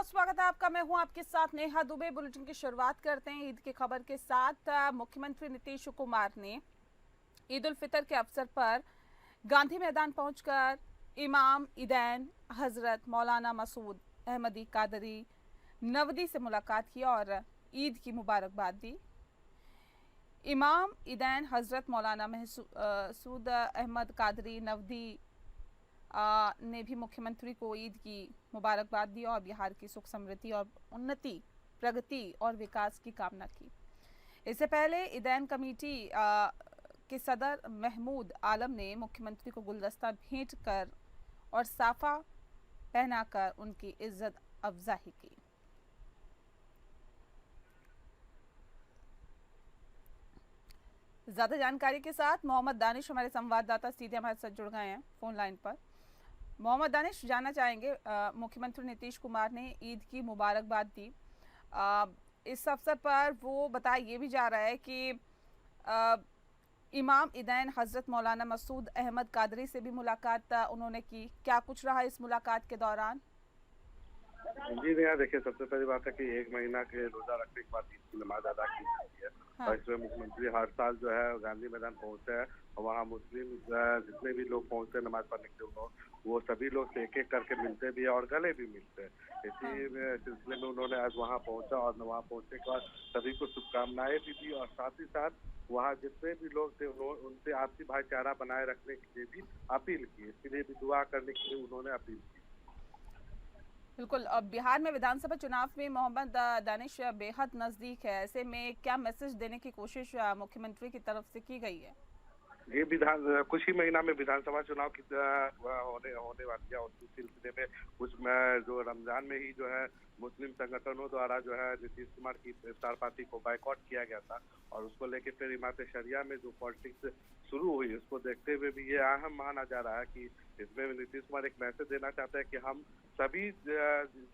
बहुत स्वागत है आपका। मैं हूं आपके साथ नेहा दुबे। बुलेटिन की शुरुआत करते हैं ईद की खबर के साथ। मुख्यमंत्री नीतीश कुमार ने ईद उल फितर के अवसर पर गांधी मैदान पहुंचकर इमाम ईदैन हजरत मौलाना मसूद अहमदी कादरी नवदी से मुलाकात की और ईद की मुबारकबाद दी। इमाम ईदैन हजरत मौलाना मसूद अहमद कादरी नवदी ने भी मुख्यमंत्री को ईद की मुबारकबाद दी और बिहार की सुख समृद्धि और उन्नति, प्रगति और विकास की कामना की। इससे पहले ईदैन कमेटी के सदर महमूद आलम ने मुख्यमंत्री को गुलदस्ता भेंट कर और साफा पहनाकर उनकी इज्जत अफजाही की। ज्यादा जानकारी के साथ मोहम्मद दानिश हमारे संवाददाता सीधे हमारे साथ जुड़ गए हैं फोन लाइन पर। मोहम्मद दानिश, जानना चाहेंगे मुख्यमंत्री नीतीश कुमार ने ईद की मुबारकबाद दी। इस अवसर पर वो बताया ये भी जा रहा है कि इमाम ईदैन हजरत मौलाना मसूद अहमद कादरी से भी मुलाकात उन्होंने की। क्या कुछ रहा इस मुलाकात के दौरान? जी नहीं, देखिए सबसे पहली बात है कि 1 महीना के रोजा रखने के बाद ईद की नमाज अदा की जाती है। हाँ। और इसमें मुख्यमंत्री हर साल जो है गांधी मैदान पहुंचते हैं और वहाँ मुस्लिम जितने भी लोग पहुंचते हैं नमाज पढ़ने के लिए वो सभी लोग से एक एक करके मिलते भी है और गले भी मिलते हैं। इसी सिलसिले में उन्होंने आज वहाँ पहुंचा और वहाँ पहुंचने के बाद सभी को शुभकामनाएं भी दी और साथ ही साथ वहाँ जितने भी लोग थे उनसे आपसी भाईचारा बनाए रखने के लिए भी अपील की। इसके लिए भी दुआ करने के लिए उन्होंने अपील की। बिल्कुल। अब बिहार में विधानसभा चुनाव में मोहम्मद दानिश बेहद नजदीक है, ऐसे में क्या मैसेज देने की कोशिश मुख्यमंत्री की तरफ से की गई है? ये कुछ ही महीना में विधानसभा चुनाव की होने वाली है और उस सिलसिले में कुछ जो रमजान में ही जो है मुस्लिम संगठनों द्वारा जो है नीतीश कुमार की इफ्तार पार्टी को बाइकआउट किया गया था और उसको लेकर फिर इमारत शरिया में जो पॉलिटिक्स शुरू हुई उसको देखते हुए भी ये अहम माना जा रहा है कि इसमें नीतीश कुमार एक मैसेज देना चाहते हैं कि हम सभी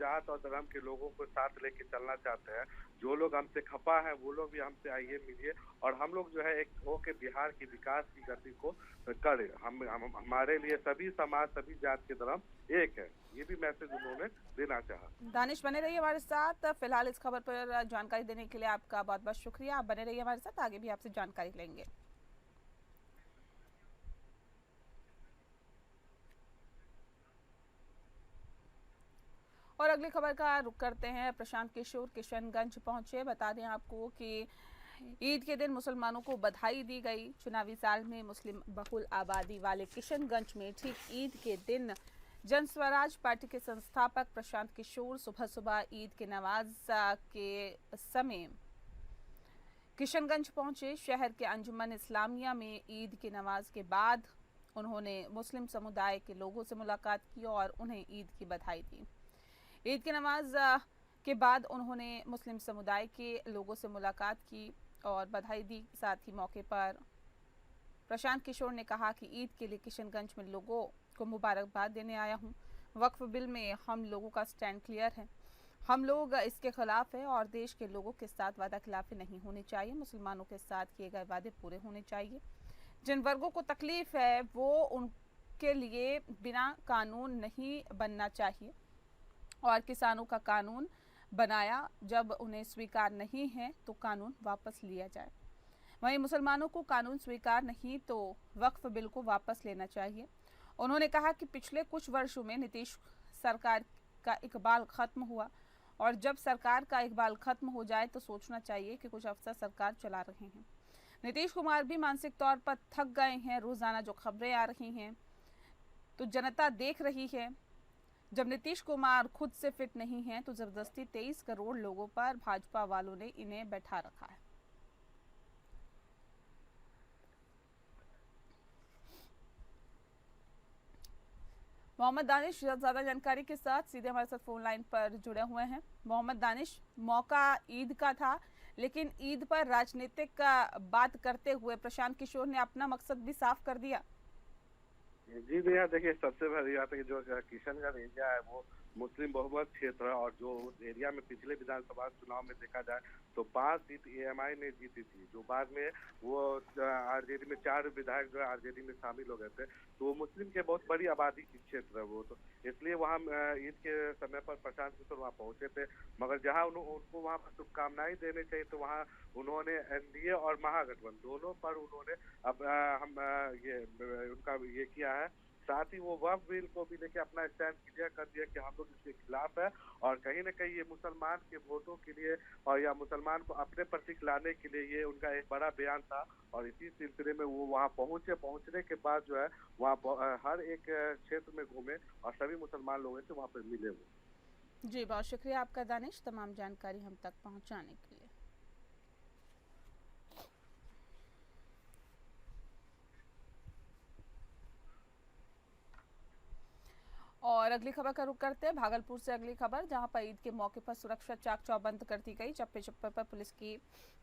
जात और धर्म के लोगों को साथ लेके चलना चाहते हैं। जो लोग हमसे खफा हैं वो लोग भी हमसे आइए मिलिए और हम लोग जो है एक होके बिहार की विकास की गति को करें। हम हमारे लिए सभी समाज सभी जात के धर्म एक है, ये भी मैसेज उन्होंने देना चाहा। दानिश, बने रहिए हमारे साथ। फिलहाल इस खबर पर जानकारी देने के लिए आपका बहुत बहुत शुक्रिया। आप बने रहिए हमारे साथ, आगे भी आपसे जानकारी लेंगे। और अगली खबर का रुख करते हैं। प्रशांत किशोर किशनगंज पहुंचे। बता दें आपको कि ईद के दिन मुसलमानों को बधाई दी गई। चुनावी साल में मुस्लिम बहुल आबादी वाले किशनगंज में ठीक ईद के दिन जन स्वराज पार्टी के संस्थापक प्रशांत किशोर सुबह सुबह ईद के नमाज के समय किशनगंज पहुंचे। शहर के अंजुमन इस्लामिया में ईद की नमाज के बाद उन्होंने मुस्लिम समुदाय के लोगों से मुलाकात की और उन्हें ईद की बधाई दी। ईद की नमाज के बाद उन्होंने मुस्लिम समुदाय के लोगों से मुलाकात की और बधाई दी। साथ ही मौके पर प्रशांत किशोर ने कहा कि ईद के लिए किशनगंज में लोगों को मुबारकबाद देने आया हूं। वक्फ बिल में हम लोगों का स्टैंड क्लियर है, हम लोग इसके खिलाफ है और देश के लोगों के साथ वादा खिलाफी नहीं होनी चाहिए। मुसलमानों के साथ किए गए वादे पूरे होने चाहिए। जिन वर्गों को तकलीफ है वो उनके लिए बिना कानून नहीं बनना चाहिए और किसानों का कानून बनाया, जब उन्हें स्वीकार नहीं है तो कानून वापस लिया जाए। वहीं मुसलमानों को कानून स्वीकार नहीं तो वक्फ बिल को वापस लेना चाहिए। उन्होंने कहा कि पिछले कुछ वर्षों में नीतीश सरकार का इकबाल खत्म हुआ और जब सरकार का इकबाल खत्म हो जाए तो सोचना चाहिए कि कुछ अफसर सरकार चला रहे हैं। नीतीश कुमार भी मानसिक तौर पर थक गए हैं। रोजाना जो खबरें आ रही हैं तो जनता देख रही है। जब नीतीश कुमार खुद से फिट नहीं है तो जबरदस्ती 23 करोड़ लोगों पर भाजपा वालों ने इन्हें बैठा रखा है। मोहम्मद दानिश ज्यादा जानकारी के साथ सीधे हमारे साथ फोन लाइन पर जुड़े हुए हैं। मोहम्मद दानिश, मौका ईद का था लेकिन ईद पर राजनीतिक का बात करते हुए प्रशांत किशोर ने अपना मकसद भी साफ कर दिया। जी भैया, देखिए सबसे बड़ी बात है कि जो किशनगंज एरिया है वो मुस्लिम बहुमत क्षेत्र और जो उस एरिया में पिछले विधानसभा चुनाव में देखा जाए तो 5 सीट एएमआई ने जीती थी, जो बाद में वो आरजेडी में 4 विधायक जो है आरजेडी में शामिल हो गए थे। तो वो मुस्लिम के बहुत बड़ी आबादी की क्षेत्र है वो, तो इसलिए वहाँ ईद के समय पर प्रशांत किशोर वहाँ पहुंचे थे। मगर जहाँ उनको वहाँ पर शुभकामनाएं देने चाहिए तो वहाँ उन्होंने एनडीए और महागठबंधन दोनों पर उन्होंने अब ये उनका ये किया है। साथ ही वो वक्फ बिल को भी लेके अपना स्टैंड क्लियर कर दिया कि हम लोग इसके खिलाफ है और कहीं न कहीं ये मुसलमान के वोटों के लिए और या मुसलमान को अपने प्रति लाने के लिए ये उनका एक बड़ा बयान था। और इसी सिलसिले में वो वहाँ पहुंचने के बाद जो है वहाँ हर एक क्षेत्र में घूमे और सभी मुसलमान लोगों से वहाँ पर मिले वो। जी, बहुत शुक्रिया आपका दानिश, तमाम जानकारी हम तक पहुंचाने के लिए। और अगली खबर का रुख करते हैं भागलपुर से। अगली खबर, जहां पर ईद के मौके पर सुरक्षा चाक चौबंद कर दी गई। चप्पे चप्पे पर पुलिस की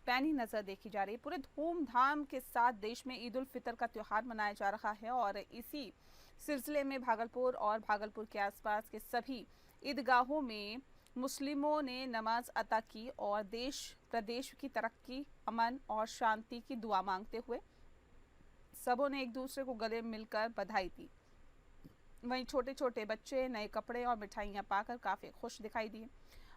पैनी नजर देखी जा रही है। पूरे धूमधाम के साथ देश में ईद उल फितर का त्योहार मनाया जा रहा है और इसी सिलसिले में भागलपुर और भागलपुर के आसपास के सभी ईदगाहों में मुस्लिमों ने नमाज अता की और देश प्रदेश की तरक्की, अमन और शांति की दुआ मांगते हुए सबों ने एक दूसरे को गले मिलकर बधाई दी। वहीं छोटे छोटे बच्चे नए कपड़े और मिठाइयां पाकर काफी खुश दिखाई दिए।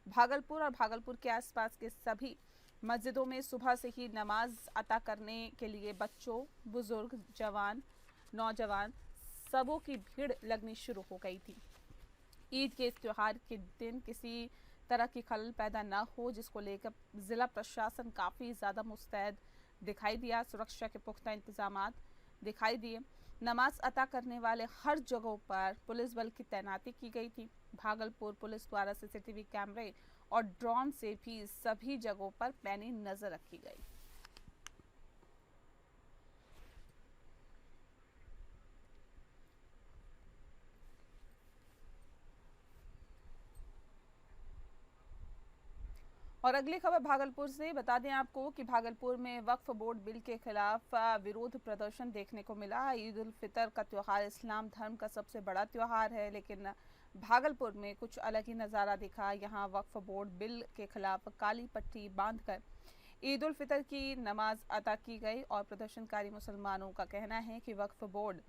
भागलपुर और भागलपुर के आसपास के सभी मस्जिदों में सुबह से ही नमाज अता करने के लिए बच्चों, बुजुर्ग, जवान, नौजवान सबों की भीड़ लगनी शुरू हो गई थी। ईद के इस त्योहार के दिन किसी तरह की खलल पैदा न हो, जिसको लेकर जिला प्रशासन काफी ज्यादा मुस्तैद दिखाई दिया। सुरक्षा के पुख्ता इंतजाम दिखाई दिए। नमाज अता करने वाले हर जगहों पर पुलिस बल की तैनाती की गई थी। भागलपुर पुलिस द्वारा सीसीटीवी कैमरे और ड्रोन से भी सभी जगहों पर पैनी नजर रखी गई। और अगली खबर भागलपुर से, बता दें आपको कि भागलपुर में वक्फ बोर्ड बिल के खिलाफ विरोध प्रदर्शन देखने को मिला। ईद उल फितर का त्योहार इस्लाम धर्म का सबसे बड़ा त्योहार है, लेकिन भागलपुर में कुछ अलग ही नज़ारा दिखा। यहाँ वक्फ बोर्ड बिल के खिलाफ काली पट्टी बांधकर ईद उल फितर की नमाज अता की गई और प्रदर्शनकारी मुसलमानों का कहना है कि वक्फ बोर्ड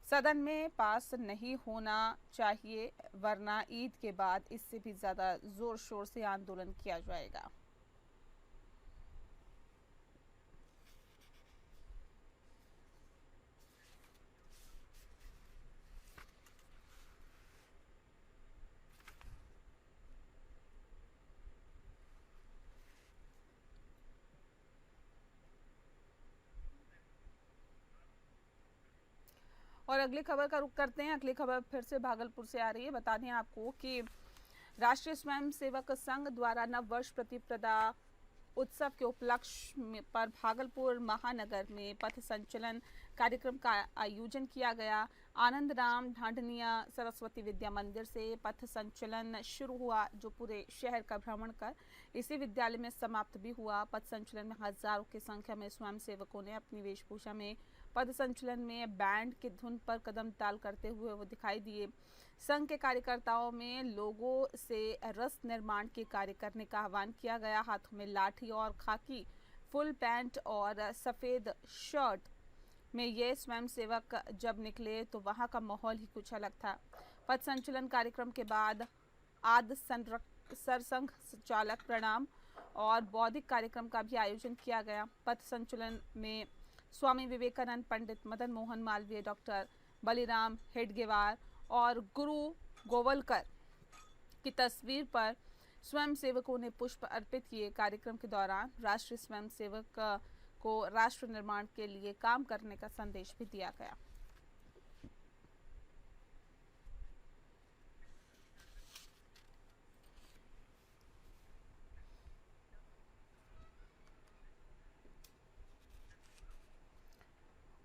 सदन में पास नहीं होना चाहिए, वरना ईद के बाद इससे भी ज्यादा जोर शोर से आंदोलन किया जाएगा। और अगली खबर का रुख करते हैं। अगली खबर फिर से भागलपुर से आ रही है। बता दें आपको कि राष्ट्रीय स्वयंसेवक संघ द्वारा नव वर्ष प्रतिप्रदा उत्सव के उपलक्ष्य पर भागलपुर महानगर में पथ संचलन कार्यक्रम का आयोजन किया गया। आनंद राम ढांढनिया सरस्वती विद्या मंदिर से पथ संचलन शुरू हुआ, जो पूरे शहर का भ्रमण कर इसी विद्यालय में समाप्त भी हुआ। पथ संचलन में हजारों की संख्या में स्वयंसेवकों ने अपनी वेशभूषा में पथ संचलन में बैंड की धुन पर कदम ताल करते हुए वो दिखाई दिए। संघ के कार्यकर्ताओं में लोगों से रस निर्माण के कार्य करने का आह्वान किया गया। हाथों में लाठी और खाकी फुल पैंट और सफेद शर्ट में ये स्वयंसेवक जब निकले तो वहां का माहौल ही कुछ अलग था। पथ संचलन कार्यक्रम के बाद आद सरसंघ चालक प्रणाम और बौद्धिक कार्यक्रम का भी आयोजन किया गया। पथ संचलन में स्वामी विवेकानंद, पंडित मदन मोहन मालवीय, डॉक्टर बलिराम हेडगेवार और गुरु गोवलकर की तस्वीर पर स्वयंसेवकों ने पुष्प अर्पित किए। कार्यक्रम के दौरान राष्ट्रीय स्वयंसेवक को राष्ट्र निर्माण के लिए काम करने का संदेश भी दिया गया।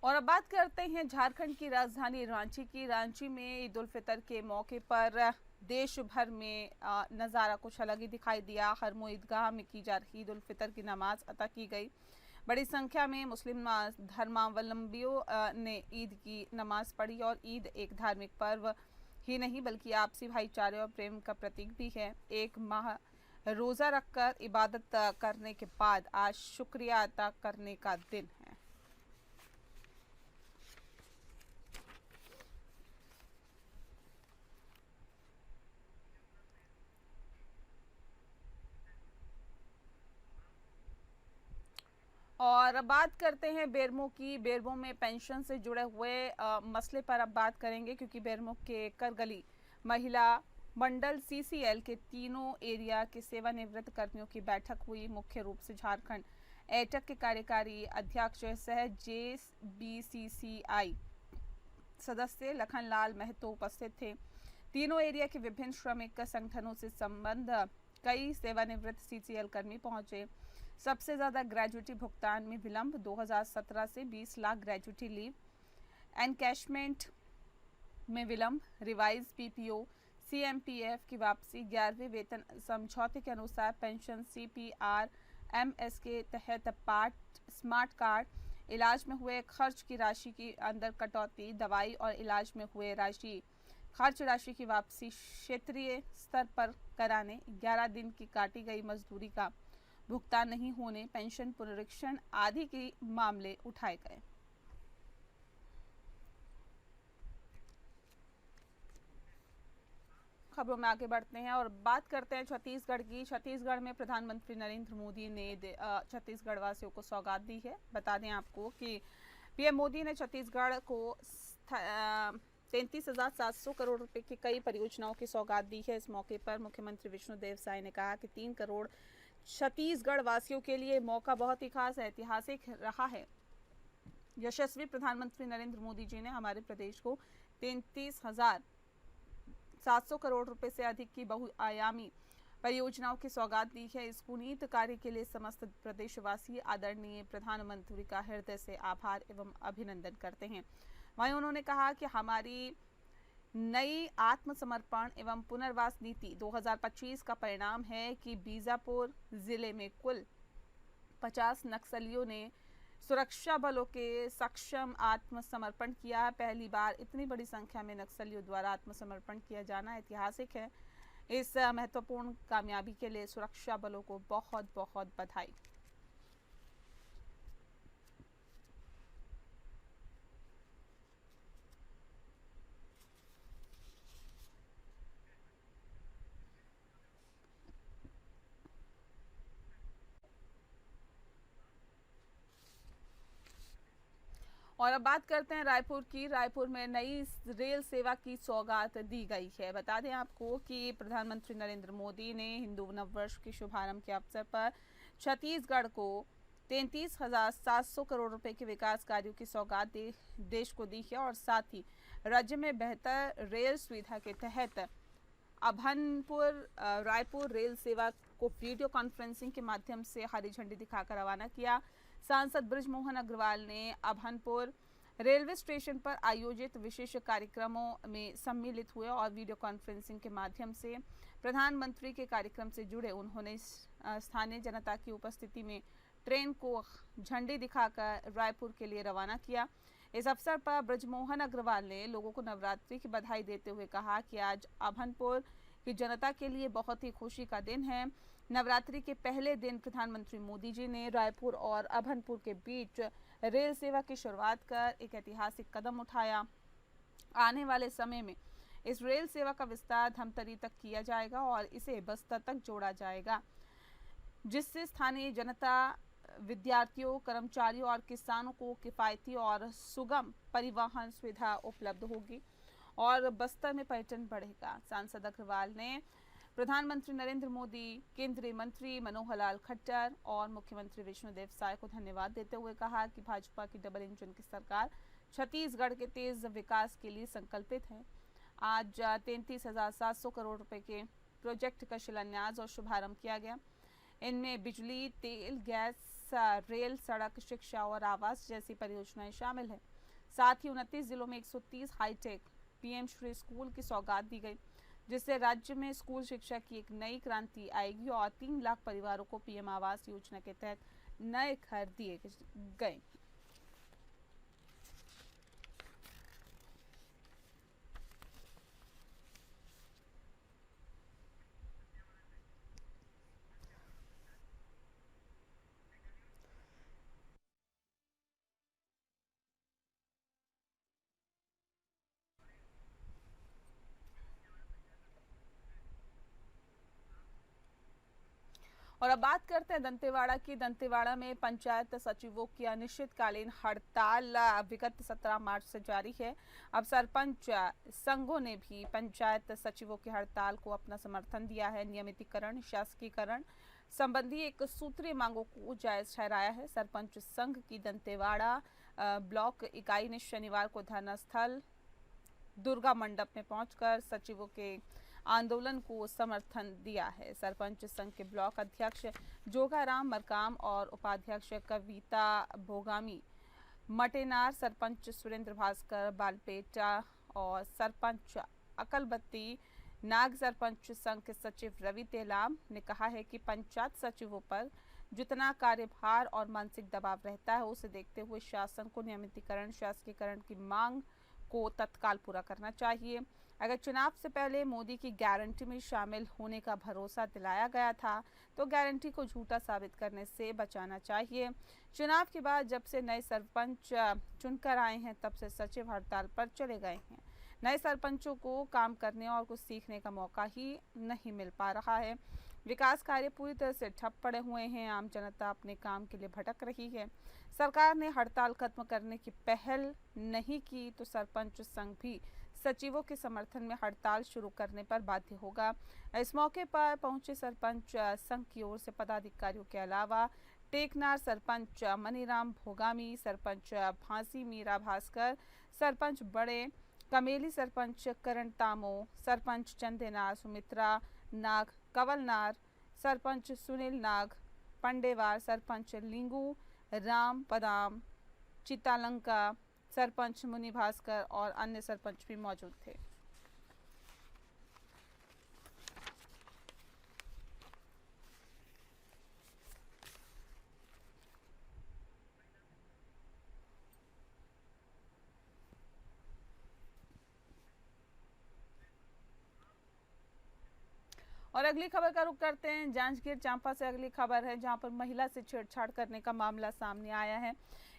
और अब बात करते हैं झारखंड की राजधानी रांची की। रांची में ईद उल फितर के मौके पर देश भर में नज़ारा कुछ अलग ही दिखाई दिया। हरमो ईदगाह में की जा रही ईद उल फितर की नमाज अता की गई। बड़ी संख्या में मुस्लिम धर्मावलंबियों ने ईद की नमाज पढ़ी और ईद एक धार्मिक पर्व ही नहीं बल्कि आपसी भाईचारे और प्रेम का प्रतीक भी है। एक माह रोज़ा रखकर इबादत करने के बाद आज शुक्रिया अदा करने का दिन है। और अब बात करते हैं बेरमो की। बेरमो में पेंशन से जुड़े हुए मसले पर अब बात करेंगे, क्योंकि बेरमो के करगली महिला मंडल सीसीएल के तीनों एरिया के सेवानिवृत्त कर्मियों की बैठक हुई। मुख्य रूप से झारखंड एटक के कार्यकारी अध्यक्ष सह JBCCI सदस्य लखनलाल महतो उपस्थित थे। तीनों एरिया के विभिन्न श्रमिक संगठनों से संबंध कई सेवानिवृत्त सीसीएल कर्मी पहुंचे। सबसे ज्यादा ग्रेजुटी भुगतान में विलंब 2017 से 20 लाख ग्रेजुटी लीव, एनकैशमेंट में विलंब, रिवाइज पीपीओ सीएमपीएफ की वापसी, 11वें वेतन समझौते के अनुसार पेंशन CPRMS के तहत पार्ट स्मार्ट कार्ड, इलाज में हुए खर्च की राशि की अंदर कटौती, दवाई और इलाज में हुए खर्च राशि की वापसी, क्षेत्रीय स्तर पर कराने, 11 दिन की काटी गई मजदूरी का भुगतान नहीं होने, पेंशन पुनरीक्षण आदि के मामले उठाए गए। खबरों में आगे बढ़ते हैं और बात करते हैं छत्तीसगढ़ की। छत्तीसगढ़ में प्रधानमंत्री नरेंद्र मोदी ने छत्तीसगढ़ वासियों को सौगात दी है। बता दें आपको कि पीएम मोदी ने छत्तीसगढ़ को 33,700 करोड़ रुपए की कई परियोजनाओं की सौगात दी है। इस मौके पर मुख्यमंत्री विष्णुदेव साय ने कहा कि 3 करोड़ छत्तीसगढ़ वासियों के लिए मौका बहुत ही खास है, ऐतिहासिक रहा है। यशस्वी प्रधानमंत्री नरेंद्र मोदी जी ने हमारे प्रदेश को 33,700 करोड़ रुपए से अधिक की बहुआयामी परियोजनाओं की सौगात दी है। इस पुनीत कार्य के लिए समस्त प्रदेशवासी आदरणीय प्रधानमंत्री का हृदय से आभार एवं अभिनंदन करते हैं। वहीं उन्होंने कहा कि हमारी नई आत्मसमर्पण एवं पुनर्वास नीति 2025 का परिणाम है कि बीजापुर जिले में कुल 50 नक्सलियों ने सुरक्षा बलों के सक्षम आत्मसमर्पण किया। पहली बार इतनी बड़ी संख्या में नक्सलियों द्वारा आत्मसमर्पण किया जाना ऐतिहासिक है। इस महत्वपूर्ण कामयाबी के लिए सुरक्षा बलों को बहुत बहुत बधाई। और अब बात करते हैं रायपुर की। रायपुर में नई रेल सेवा की सौगात दी गई है। बता दें आपको कि प्रधानमंत्री नरेंद्र मोदी ने हिंदू नववर्ष के शुभारंभ के अवसर पर छत्तीसगढ़ को 33,700 करोड़ रुपए के विकास कार्यों की सौगात देश को दी है और साथ ही राज्य में बेहतर रेल सुविधा के तहत अभनपुर रायपुर रेल सेवा को वीडियो कॉन्फ्रेंसिंग के माध्यम से हरी झंडी दिखाकर रवाना किया। सांसद बृजमोहन अग्रवाल ने अभनपुर रेलवे स्टेशन पर आयोजित विशेष कार्यक्रमों में सम्मिलित हुए और वीडियो कॉन्फ्रेंसिंग के माध्यम से प्रधानमंत्री के कार्यक्रम से जुड़े। उन्होंने स्थानीय जनता की उपस्थिति में ट्रेन को झंडी दिखाकर रायपुर के लिए रवाना किया। इस अवसर पर बृजमोहन अग्रवाल ने लोगों को नवरात्रि की बधाई देते हुए कहा कि आज अभनपुर की जनता के लिए बहुत ही खुशी का दिन है। नवरात्रि के पहले दिन प्रधानमंत्री मोदी जी ने रायपुर और अभनपुर के बीच रेल सेवा की शुरुआत कर एक ऐतिहासिक कदम उठाया। आने वाले समय में इस रेल सेवा का विस्तार धमतरी तक किया जाएगा और इसे बस्तर तक जोड़ा जाएगा, जिससे स्थानीय जनता, विद्यार्थियों, कर्मचारियों और किसानों को किफायती और सुगम परिवहन सुविधा उपलब्ध होगी और बस्तर में पर्यटन बढ़ेगा। सांसद अग्रवाल ने प्रधानमंत्री नरेंद्र मोदी, केंद्रीय मंत्री मनोहर लाल खट्टर और मुख्यमंत्री विष्णुदेव साय को धन्यवाद देते हुए कहा कि भाजपा की डबल इंजन की सरकार छत्तीसगढ़ के तेज विकास के लिए संकल्पित है। आज 33,700 करोड़ रुपए के प्रोजेक्ट का शिलान्यास और शुभारंभ किया गया। इनमें बिजली, तेल, गैस, रेल, सड़क, शिक्षा और आवास जैसी परियोजनाएं शामिल हैं। साथ ही 29 जिलों में 130 हाईटेक पीएम श्री स्कूल की सौगात दी गई, जिससे राज्य में स्कूल शिक्षा की एक नई क्रांति आएगी और 3 लाख परिवारों को पीएम आवास योजना के तहत नए घर दिए गए। और अब बात करते हैं दंतेवाड़ा की। दंतेवाड़ा में पंचायत सचिवों की अनिश्चितकालीन हड़ताल विगत 17 मार्च से जारी है। अब सरपंच संघों ने भी पंचायत सचिवों की हड़ताल को अपना समर्थन दिया है। नियमितीकरण, शासकीकरण संबंधी एक सूत्रीय मांगों को जायज ठहराया है। सरपंच संघ की दंतेवाड़ा ब्लॉक इकाई ने शनिवार को धरना स्थल दुर्गा मंडप में पहुंचकर सचिवों के आंदोलन को समर्थन दिया है। सरपंच संघ के ब्लॉक अध्यक्ष जोगाराम मरकाम और उपाध्यक्ष कविता भोगामी मटेनार, सरपंच सुरेंद्र भास्कर बालपेटा और सरपंच अकलबत्ती नाग सरपंच संघ के सचिव रवि तेलाम ने कहा है कि पंचायत सचिवों पर जितना कार्यभार और मानसिक दबाव रहता है, उसे देखते हुए शासन को नियमितीकरण, शासकीकरण की मांग को तत्काल पूरा करना चाहिए। अगर चुनाव से पहले मोदी की गारंटी में शामिल होने का भरोसा दिलाया गया था, तो गारंटी को झूठा साबित करने से बचाना चाहिए। चुनाव के बाद जब से नए सरपंच चुनकर आए हैं, तब से सचिव हड़ताल पर चले गए हैं। नए सरपंचों को काम करने और कुछ सीखने का मौका ही नहीं मिल पा रहा है। विकास कार्य पूरी तरह से ठप पड़े हुए हैं। आम जनता अपने काम के लिए भटक रही है। सरकार ने हड़ताल खत्म करने की पहल नहीं की तो सरपंच संघ भी सचिवों के समर्थन में हड़ताल शुरू करने पर बाध्य होगा। इस मौके पर पहुंचे सरपंच संघ की ओर से पदाधिकारियों के अलावा टेकनार सरपंच मनीराम भोगामी, सरपंच फांसी मीरा भास्कर, सरपंच बड़े कमेली, सरपंच करण तामो, सरपंच चंदेनार, सुमित्रा नाग, कवलनार, सरपंच सुनील नाग, पंडेवार, सरपंच लिंगू राम पदाम, चितालंका, सरपंच मुनि भास्कर और अन्य सरपंच भी मौजूद थे। और अगली खबर का रुख करते हैं जांजगीर चांपा से। अगली खबर है जहां पर महिला से छेड़छाड़ करने का मामला सामने आया है।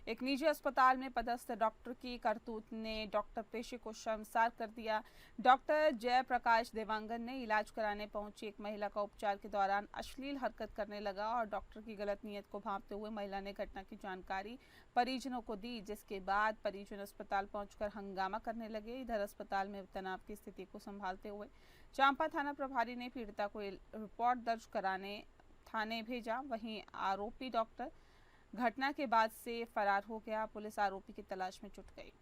एक निजी अस्पताल में पदस्थ डॉक्टर की करतूत ने डॉक्टर पेशे को शर्मसार कर दिया। डॉक्टर जयप्रकाश देवांगन ने इलाज कराने पहुंची एक महिला का उपचार के दौरान अश्लील हरकत करने लगा और डॉक्टर की गलत नीयत को भांपते हुए महिला ने घटना की जानकारी परिजनों को दी, जिसके बाद परिजन अस्पताल पहुंचकर हंगामा करने लगे। इधर अस्पताल में तनाव की स्थिति को संभालते हुए चांपा थाना प्रभारी ने पीड़िता को रिपोर्ट दर्ज कराने थाने भेजा। वहीं आरोपी डॉक्टर घटना के बाद से फरार हो गया। पुलिस आरोपी की तलाश में जुट गई।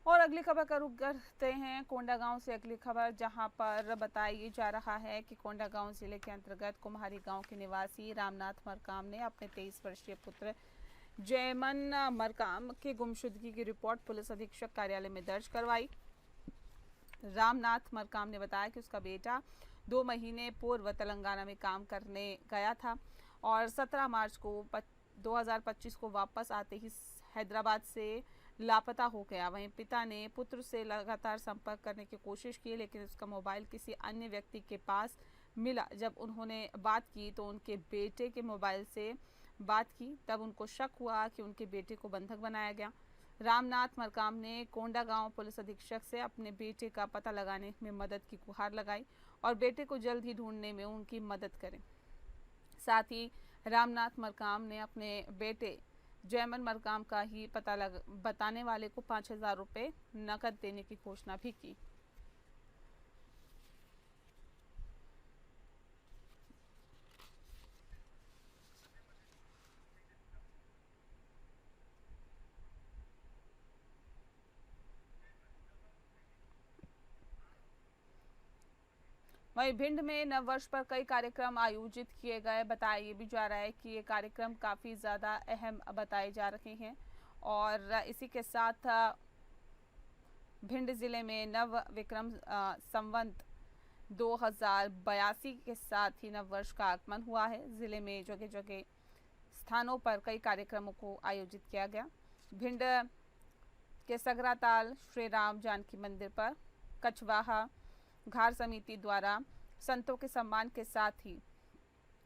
और अगली खबर का रुख करते हैं कोंडागांव से। अगली खबर जहां पर बताया जा रहा है कि कोंडागांव जिले के अंतर्गत कुम्हारी गांव के निवासी रामनाथ मरकाम ने अपने 23 वर्षीय पुत्र जयमन मरकाम के गुमशुदगी की रिपोर्ट पुलिस अधीक्षक कार्यालय में दर्ज करवाई। रामनाथ मरकाम ने बताया कि उसका बेटा 2 महीने पूर्व तेलंगाना में काम करने गया था और 17 मार्च को 2025 को वापस आते ही हैदराबाद से लापता हो गया। वहीं पिता ने पुत्र से लगातार संपर्क करने की कोशिश की, लेकिन उसका मोबाइल किसी अन्य व्यक्ति के पास मिला। जब उन्होंने बात की तो उनके बेटे के मोबाइल से बात की, तब उनको शक हुआ कि उनके बेटे को बंधक बनाया गया। रामनाथ मरकाम ने कोंडागांव पुलिस अधीक्षक से अपने बेटे का पता लगाने में मदद की गुहार लगाई और बेटे को जल्द ही ढूंढने में उनकी मदद करें। साथ ही रामनाथ मरकाम ने अपने बेटे जयमन मरकाम का ही पता बताने वाले को 5,000 रुपये नकद देने की घोषणा भी की। वहीं भिंड में नव वर्ष पर कई कार्यक्रम आयोजित किए गए। बताया ये भी जा रहा है कि ये कार्यक्रम काफ़ी ज़्यादा अहम बताए जा रहे हैं और इसी के साथ भिंड जिले में नव विक्रम संवत 2082 के साथ ही नववर्ष का आगमन हुआ है। जिले में जगह जगह स्थानों पर कई कार्यक्रमों को आयोजित किया गया। भिंड के सगराताल श्री राम जानकी मंदिर पर कछवाहा घार समिति द्वारा संतों के सम्मान के साथ ही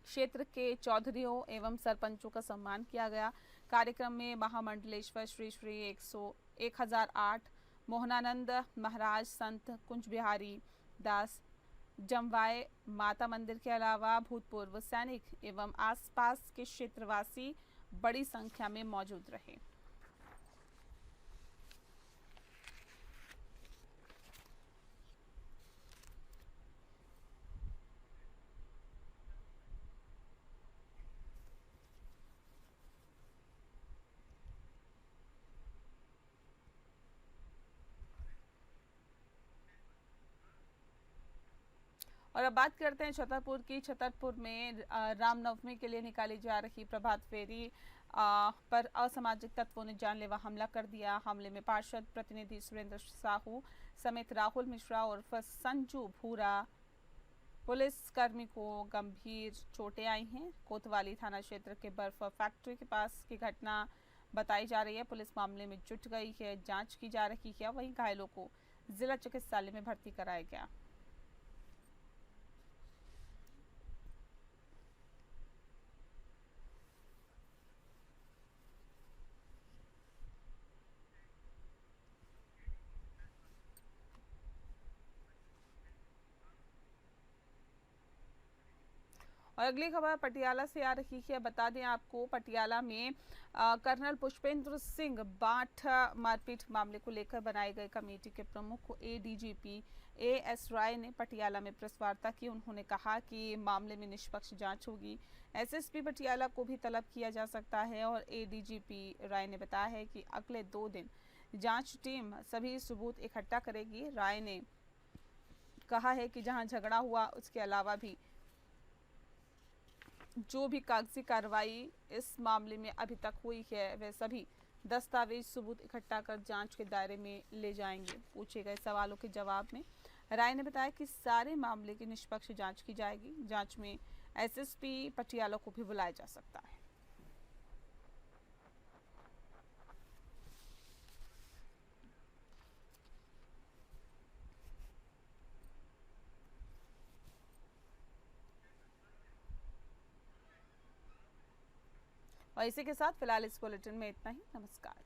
क्षेत्र के चौधरियों एवं सरपंचों का सम्मान किया गया। कार्यक्रम में महामंडलेश्वर श्री श्री 1008 मोहनानंद महाराज संत कुंज बिहारी दास जमवाए माता मंदिर के अलावा भूतपूर्व सैनिक एवं आसपास के क्षेत्रवासी बड़ी संख्या में मौजूद रहे। और अब बात करते हैं छतरपुर की। छतरपुर में रामनवमी के लिए निकाली जा रही प्रभात फेरी पर असामाजिक तत्वों ने जानलेवा हमला कर दिया। हमले में पार्षद प्रतिनिधि सुरेंद्र साहू समेत राहुल मिश्रा और संजू भूरा पुलिसकर्मी को गंभीर चोटें आई हैं। कोतवाली थाना क्षेत्र के बर्फ फैक्ट्री के पास की घटना बताई जा रही है। पुलिस मामले में जुट गई है, जांच की जा रही है। वहीं घायलों को जिला चिकित्सालय में भर्ती कराया गया। और अगली खबर पटियाला से आ रही है। बता दें आपको, पटियाला में कर्नल पुष्पेंद्र सिंह बाठ मारपीट मामले को लेकर बनाई गई कमेटी के प्रमुख एडीजीपी एएस राय ने पटियाला में प्रेस वार्ता की। उन्होंने कहा कि मामले में निष्पक्ष जांच होगी। एसएसपी पटियाला को भी तलब किया जा सकता है और एडीजीपी राय ने बताया है कि अगले 2 दिन जांच टीम सभी सबूत इकट्ठा करेगी। राय ने कहा है कि जहां झगड़ा हुआ उसके अलावा भी जो भी कागजी कार्रवाई इस मामले में अभी तक हुई है वे सभी दस्तावेज सबूत इकट्ठा कर जांच के दायरे में ले जाएंगे। पूछे गए सवालों के जवाब में राय ने बताया कि सारे मामले की निष्पक्ष जांच की जाएगी। जांच में एसएसपी पटियाला को भी बुलाया जा सकता है। और इसी के साथ फिलहाल इस बुलेटिन में इतना ही। नमस्कार।